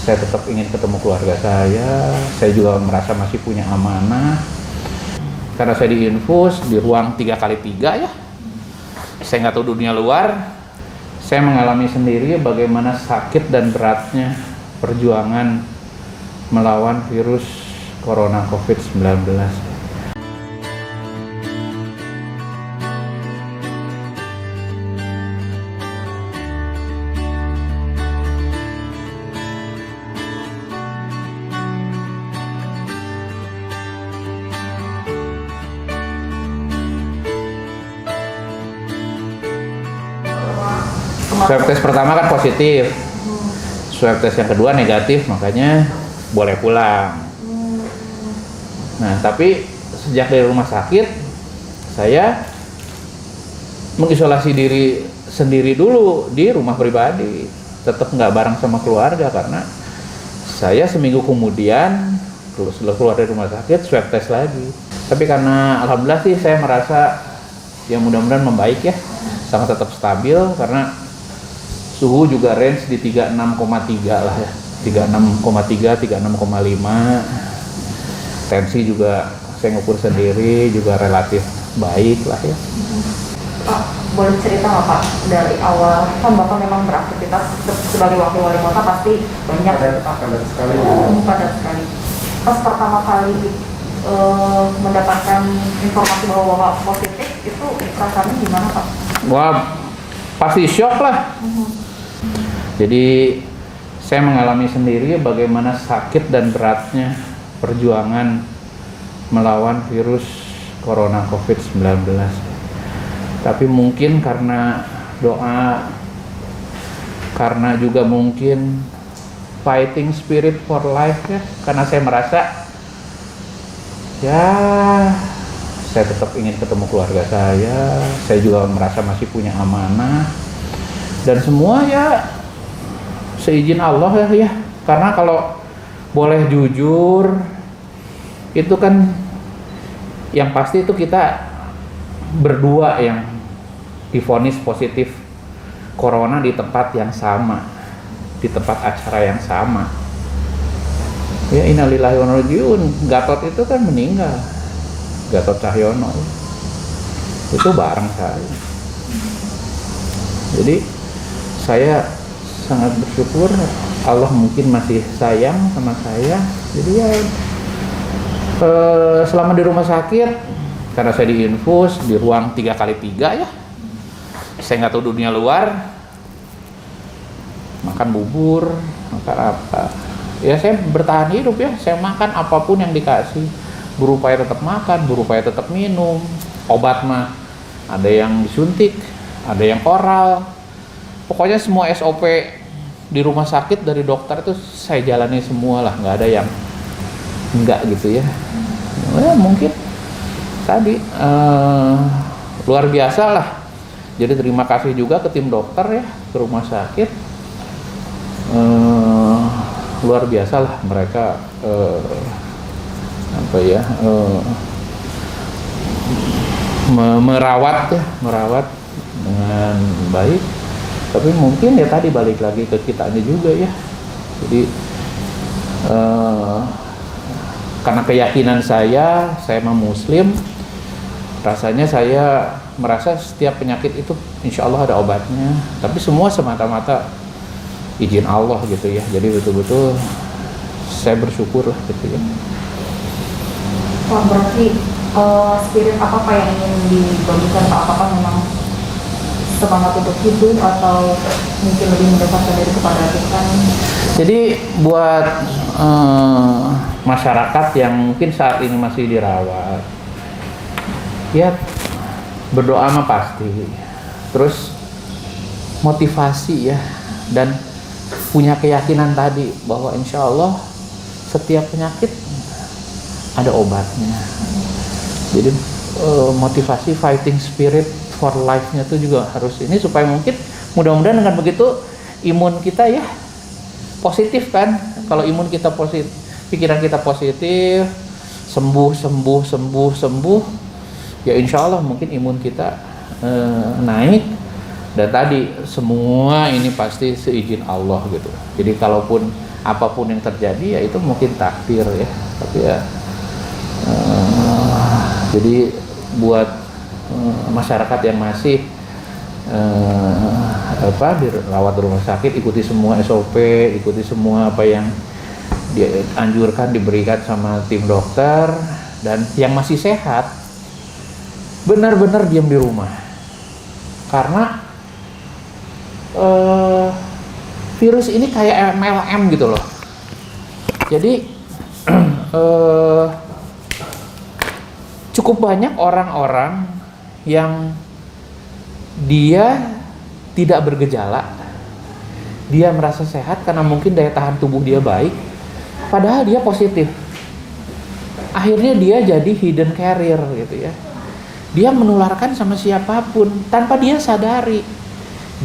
saya tetap ingin ketemu keluarga saya juga merasa masih punya amanah. Karena saya diinfus di ruang 3x3 ya, saya nggak tahu dunia luar. Saya mengalami sendiri bagaimana sakit dan beratnya perjuangan melawan virus corona COVID-19. Swab test pertama kan positif, swab test yang kedua negatif, makanya boleh pulang. Nah, tapi sejak dari rumah sakit, saya mengisolasi diri sendiri dulu di rumah pribadi, tetap nggak bareng sama keluarga karena saya seminggu kemudian setelah keluar dari rumah sakit swab test lagi. Tapi karena alhamdulillah sih saya merasa ya mudah-mudahan membaik ya, sama tetap stabil karena suhu juga range di 36,3 lah ya, 36,3, 36,5. Tensi juga saya ngukur sendiri juga relatif baik lah ya. Pak, boleh cerita nggak Pak, dari awal kan Bapak memang beraktivitas sebagai wakil wali kota pasti banyak padat sekali. Padat sekali. Pas pertama kali mendapatkan informasi bahwa Bapak positif, itu perasaannya gimana Pak? Wah, pasti shock lah. Jadi saya mengalami sendiri bagaimana sakit dan beratnya perjuangan melawan virus corona COVID-19. Tapi mungkin karena doa, karena juga mungkin fighting spirit for life ya, karena saya merasa ya saya tetap ingin ketemu keluarga saya juga merasa masih punya amanah, dan semua ya seizin Allah ya. Karena kalau boleh jujur, itu kan yang pasti itu kita berdua yang divonis positif corona di tempat yang sama, di tempat acara yang sama. Ya innalillahi wa inna ilaihi raji'un. Gatot itu kan meninggal, Gatot Cahyono itu bareng saya. Jadi saya sangat bersyukur Allah mungkin masih sayang sama saya. Jadi ya selama di rumah sakit, karena saya diinfus di ruang 3x3 ya, saya nggak tahu dunia luar, makan bubur, makan apa ya, saya bertahan hidup ya, saya makan apapun yang dikasih, berupaya tetap makan, berupaya tetap minum. Obat mah ada yang disuntik, ada yang oral, pokoknya semua SOP di rumah sakit dari dokter itu saya jalani semua lah, nggak ada yang enggak gitu ya. Ya mungkin tadi luar biasa lah. Jadi terima kasih juga ke tim dokter ya, ke rumah sakit, luar biasa lah mereka merawat dengan baik. Tapi mungkin ya tadi balik lagi ke kitanya juga ya. Jadi karena keyakinan saya memang muslim, rasanya saya merasa setiap penyakit itu insya Allah ada obatnya. Tapi semua semata-mata izin Allah gitu ya. Jadi betul-betul saya bersyukur lah gitu ya. Pak, berarti spirit apa Pak yang ingin dibagikan Pak? Apakah memang semangat untuk hidup atau mungkin lebih mendekatkan diri kepada Tuhan? Jadi buat masyarakat yang mungkin saat ini masih dirawat, ya berdoa mah pasti, terus motivasi ya, dan punya keyakinan tadi bahwa insya Allah setiap penyakit ada obatnya. Jadi motivasi fighting spirit for life-nya itu juga harus ini, supaya mungkin mudah-mudahan dengan begitu imun kita ya positif kan. Kalau imun kita positif, pikiran kita positif, sembuh, ya insya Allah mungkin imun kita naik. Dan tadi semua ini pasti seizin Allah gitu. Jadi kalaupun apapun yang terjadi ya itu mungkin takdir ya. Tapi ya jadi buat masyarakat yang masih dirawat di rumah sakit, ikuti semua SOP, ikuti semua apa yang dianjurkan, diberikan sama tim dokter. Dan yang masih sehat benar-benar diam di rumah, karena virus ini kayak MLM gitu loh. Jadi cukup banyak orang-orang yang dia tidak bergejala, dia merasa sehat karena mungkin daya tahan tubuh dia baik, padahal dia positif. Akhirnya dia jadi hidden carrier gitu ya. Dia menularkan sama siapapun tanpa dia sadari.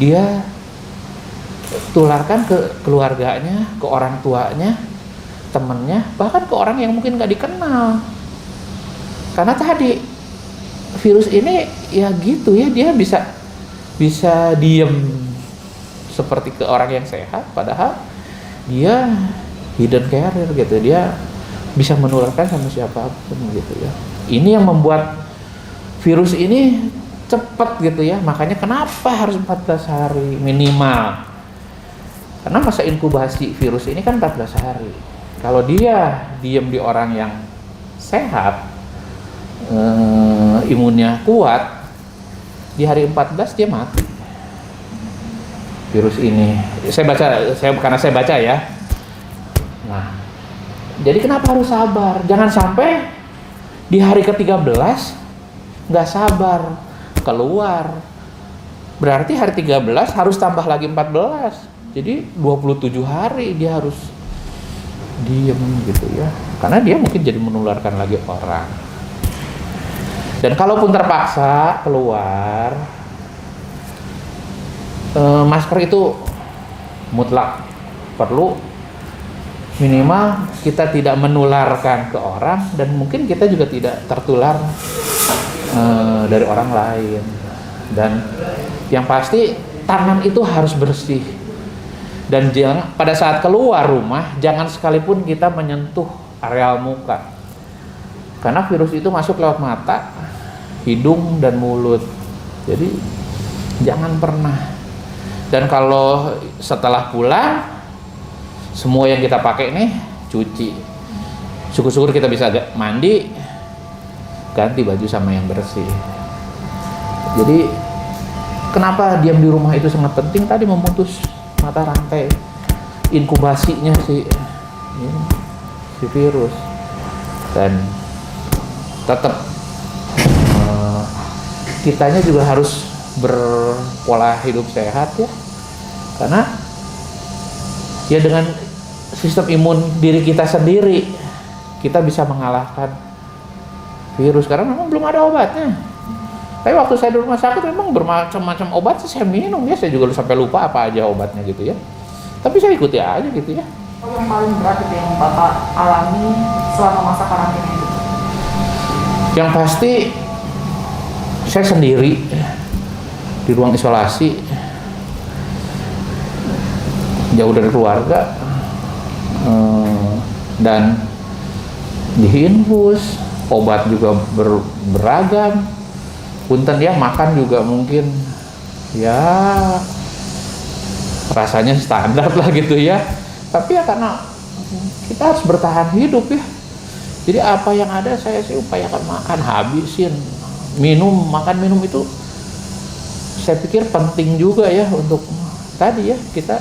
Dia tularkan ke keluarganya, ke orang tuanya, temennya, bahkan ke orang yang mungkin gak dikenal. Karena tadi virus ini ya gitu ya, dia bisa diem seperti ke orang yang sehat, padahal dia hidden carrier gitu. Dia bisa menularkan sama siapapun gitu ya. Ini yang membuat virus ini cepat gitu ya. Makanya kenapa harus 14 hari minimal? Karena masa inkubasi virus ini kan 14 hari. Kalau dia diem di orang yang sehat, imunnya kuat, di hari 14 dia mati. Virus ini, karena saya baca ya. Nah, jadi kenapa harus sabar? Jangan sampai di hari ke-13 nggak sabar keluar. Berarti hari 13 harus tambah lagi 14. Jadi 27 hari dia harus diem gitu ya. Karena dia mungkin jadi menularkan lagi orang. Dan kalaupun terpaksa keluar, masker itu mutlak perlu. Minimal kita tidak menularkan ke orang, dan mungkin kita juga tidak tertular dari orang lain. Dan yang pasti tangan itu harus bersih. Dan pada saat keluar rumah jangan sekalipun kita menyentuh areal muka, karena virus itu masuk lewat mata, hidung, dan mulut. Jadi jangan pernah. Dan kalau setelah pulang, semua yang kita pakai nih cuci. Syukur-syukur kita bisa mandi, ganti baju sama yang bersih. Jadi kenapa diam di rumah itu sangat penting? Tadi memutus mata rantai inkubasinya si virus. Dan tetap kitanya juga harus berpola hidup sehat ya. Karena ya dengan sistem imun diri kita sendiri kita bisa mengalahkan virus, karena memang belum ada obatnya. Tapi waktu saya di rumah sakit memang bermacam-macam obat saya minum ya, saya juga sampai lupa apa aja obatnya gitu ya. Tapi saya ikuti aja gitu ya. Yang paling berat itu yang Bapak alami selama masa karantina itu? Yang pasti saya sendiri di ruang isolasi, jauh dari keluarga, dan diinfus, obat juga beragam. Punten ya, makan juga mungkin ya rasanya standar lah gitu ya. Tapi ya karena kita harus bertahan hidup ya. Jadi apa yang ada saya sih upayakan makan, habisin. Makan minum itu saya pikir penting juga ya untuk tadi ya, kita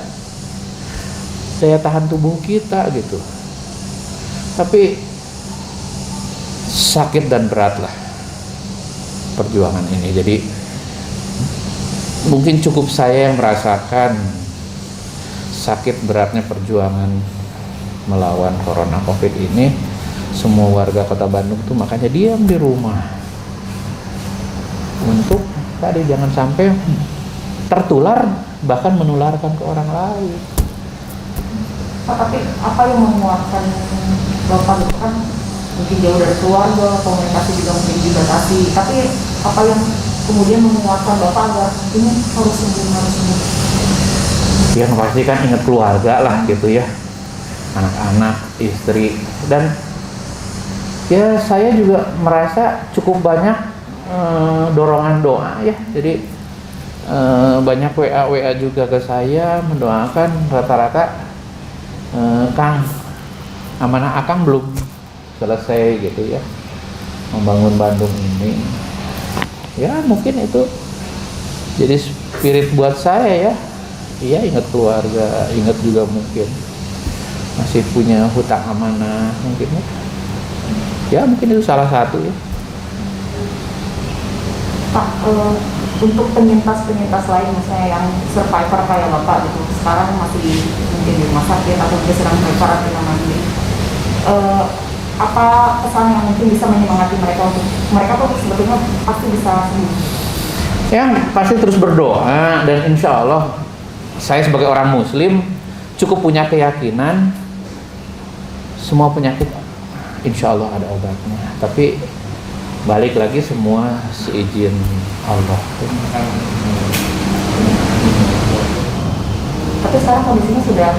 daya tahan tubuh kita gitu. Tapi sakit dan berat lah perjuangan ini. Jadi mungkin cukup saya yang merasakan sakit beratnya perjuangan melawan corona COVID ini. Semua warga Kota Bandung tuh makanya diam di rumah untuk tadi jangan sampai tertular, bahkan menularkan ke orang lain. Pak, tapi apa yang menguatkan Bapak itu kan mungkin jauh dari keluarga, komunikasi juga mungkin dibatasi, tapi apa yang kemudian menguatkan Bapak agar ini harus sembuh? Yang pasti kan ingat keluarga lah gitu ya. anak, istri, dan ya saya juga merasa cukup banyak dorongan doa ya. Jadi banyak WA juga ke saya mendoakan, rata-rata Kang, amanah Akang belum selesai gitu ya, membangun Bandung ini. Ya mungkin itu jadi spirit buat saya ya. Iya, ingat keluarga, ingat juga mungkin masih punya hutang amanah mungkin ya. Ya mungkin itu salah satu ya. Pak, untuk penyintas lain misalnya yang survivor kayak Bapak gitu, sekarang masih mungkin di rumah sakit atau juga sedang karantina mandiri, apa pesan yang mungkin bisa menyemangati mereka untuk mereka tuh sebetulnya pasti bisa sembuh? Ya pasti terus berdoa, dan insya Allah saya sebagai orang muslim cukup punya keyakinan semua penyakit insya Allah ada obatnya. Tapi balik lagi semua seizin Allah. Tapi sekarang kondisinya sudah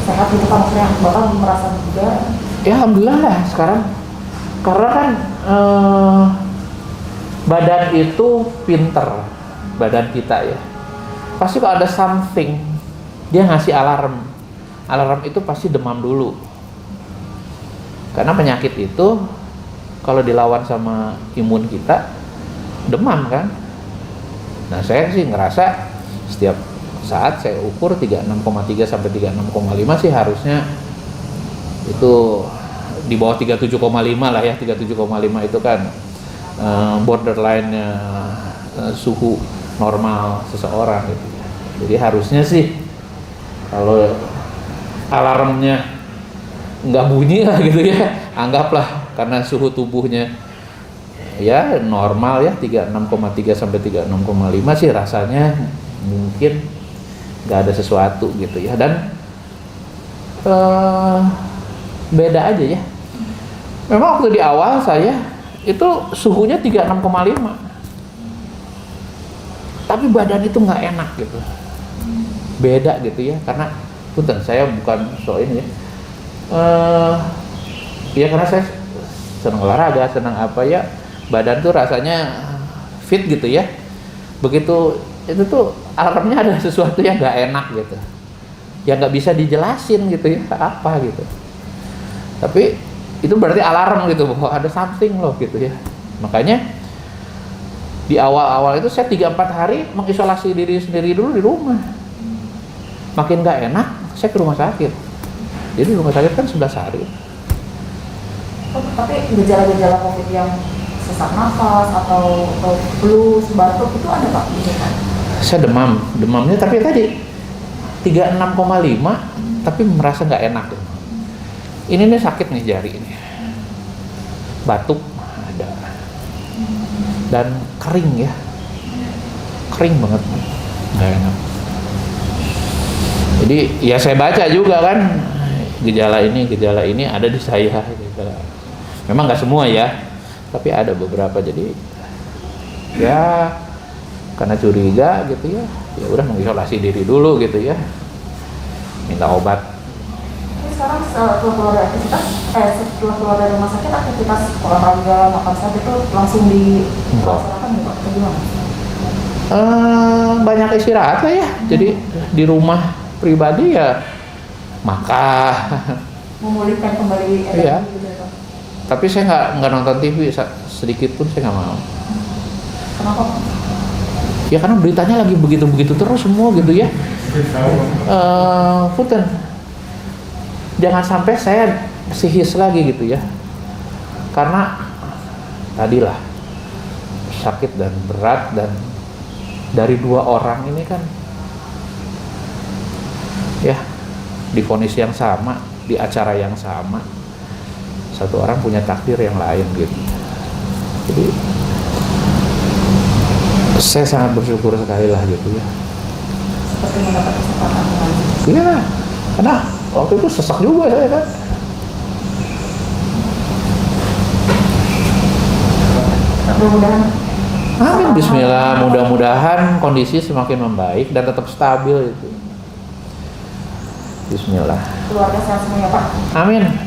sehat gitu Pak, maksudnya Bapak merasa juga? Ya alhamdulillah lah sekarang, karena kan badan itu pinter, badan kita ya. Pasti kalau ada something dia ngasih alarm. Alarm itu pasti demam dulu. Karena penyakit itu kalau dilawan sama imun kita demam kan. Nah, saya sih ngerasa setiap saat saya ukur 36,3 sampai 36,5 sih harusnya itu di bawah 37,5 lah ya. 37,5 itu kan borderline-nya suhu normal seseorang gitu ya. Jadi harusnya sih kalau alarmnya nggak bunyi lah gitu ya, anggaplah karena suhu tubuhnya ya normal ya 36,3 sampai 36,5 sih rasanya mungkin nggak ada sesuatu gitu ya. Dan beda aja ya. Memang waktu di awal saya itu suhunya 36,5 tapi badan itu nggak enak gitu, beda gitu ya. Karena punten saya bukan so ini ya, ya karena saya senang olahraga, senang apa ya, badan tuh rasanya fit gitu ya. Begitu itu tuh alarmnya ada sesuatu yang nggak enak gitu, yang nggak bisa dijelasin gitu ya apa gitu. Tapi itu berarti alarm gitu bahwa ada something loh gitu ya. Makanya di awal-awal itu saya 3-4 hari mengisolasi diri sendiri dulu di rumah. Makin gak enak, saya ke rumah sakit. Jadi rumah sakit kan 11 hari. Oh, tapi gejala-gejala COVID yang sesak nafas atau flu, batuk itu ada Pak? Saya demamnya tapi tadi 36,5 tapi merasa gak enak. Ini nih sakit nih jari ini. Batuk ada. Dan kering ya, kering banget, nggak enak. Jadi ya saya baca juga kan gejala ini ada di saya. Memang nggak semua ya, tapi ada beberapa. Jadi ya karena curiga gitu ya, ya udah mengisolasi diri dulu gitu ya, minta obat. Sekarang setelah keluar dari rumah sakit, aktivitas olahraga, makan sehat itu langsung dilaksanakan ya Pak? Gimana? Banyak istirahat lah ya. Jadi di rumah pribadi ya makan. Memulihkan kembali energi Iya. gitu ya Pak? Tapi saya nggak nonton TV sedikit pun saya nggak mau. Kenapa Pak? Ya karena beritanya lagi begitu-begitu terus semua gitu ya. Punten. Jangan sampai saya psikis lagi gitu ya. Karena tadilah sakit dan berat, dan dari 2 orang ini kan ya divonis yang sama, di acara yang sama. Satu orang punya takdir yang lain gitu. Jadi saya sangat bersyukur sekali lah gitu ya. Seperti mendapat kesempatan lagi. Iya, karena waktu itu sesak juga saya kan. Mudah-mudahan. Amin, bismillah, mudah-mudahan kondisi semakin membaik dan tetap stabil itu. Bismillah. keluarga sehat semua ya Pak. Amin.